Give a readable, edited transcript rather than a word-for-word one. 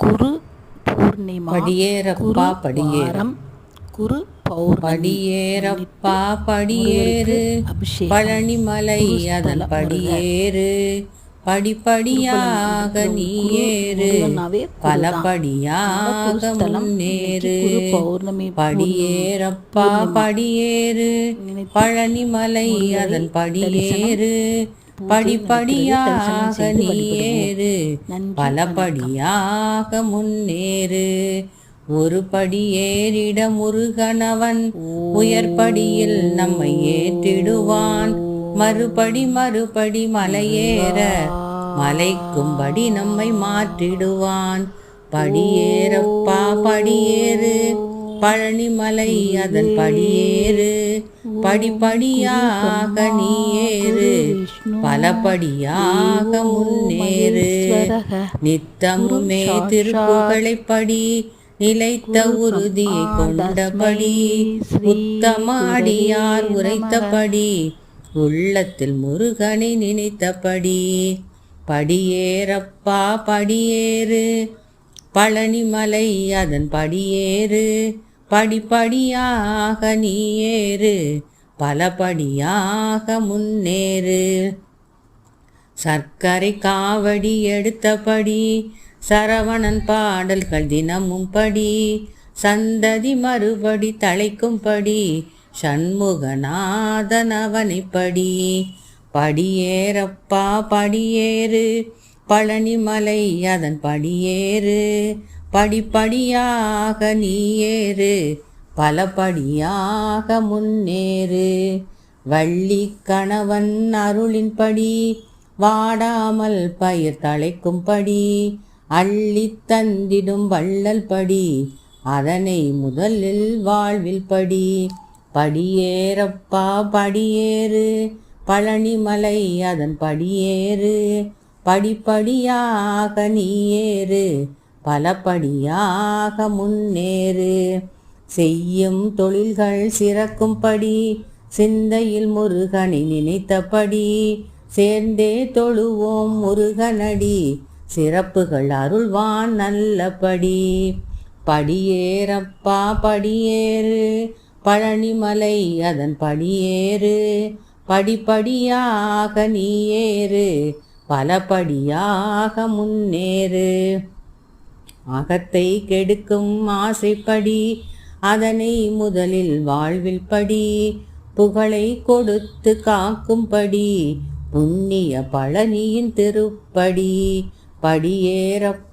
குரு பூர்ணிமா, படியேறப்பா படியேறும் குரு பௌர்ணமி, படியேறப்பா படியேறு பழனிமலை அதன் படியேறு படிப்படியாக நீயேறு பலபடியாக முன்னேறு படியேறப்பா படியேறு பழனிமலை அதன் படியேறு படிப்படியாக நீயேறு பலபடியாக முன்னேறு ஒரு படி ஏறிட முருகனவன் உயர்படியில் நம்மை ஏற்றிடுவான் மறுபடி மறுபடி மலையேற மலைக்கும்படி நம்மை மாற்றிடுவான் படியேறப்பா படியேறு பழனிமலை அதன் படியேறு படிப்படியாக நீயேறு பலபடியாக முன்னேறு நித்தமுமே திருப்புகழை படி நிலைத்த உறுதியை கொண்டபடி உத்தமாடியார் உரைத்தபடி உள்ளத்தில் முருகனை நினைத்தபடி படியேறப்பா படியேறு பழனிமலை அதன் படியேறு படிப்படியாக நீயேறு பலபடியாக முன்னேறு சர்க்கரை காவடி எடுத்தபடி சரவணன் பாடல்கள் தினமும் படி சந்ததி மறுபடி தழைக்கும்படி சண்முகநாதன் அவனைப்படி படியேறப்பா படியேறு பழனிமலை அதன் படியேறு படிப்படியாக நீயேறு பலபடியாக முன்னேறு வள்ளி கணவன் அருளின்படி வாடாமல் பயிர் தழைக்கும்படி அள்ளி தந்திடும் வள்ளல் படி அதனை முதலில் வாழ்வில் படி படியேறப்பா படியேறு பழனிமலை அதன் படியேறு படிப்படியாக நீயேறு பலபடியாக முன்னேறு செய்யும் தொழில்கள் சிறக்கும்படி சிந்தையில் முருகனை நினைத்தபடி சேர்ந்தே தொழுவோம் முருகனடி சிறப்புகள் அருள்வான் நல்லபடி படியேறப்பா படியேறு பழனிமலை அதன் படியேறு படிப்படியாக நீயேறு பலபடியாக முன்னேறு அகத்தை கெடுக்கும் ஆசைப்படி அதனை முதலில் வாழ்வில் படி புகழை கொடுத்து காக்கும்படி புண்ணிய பழனியின் திருப்படி படியேறப்பா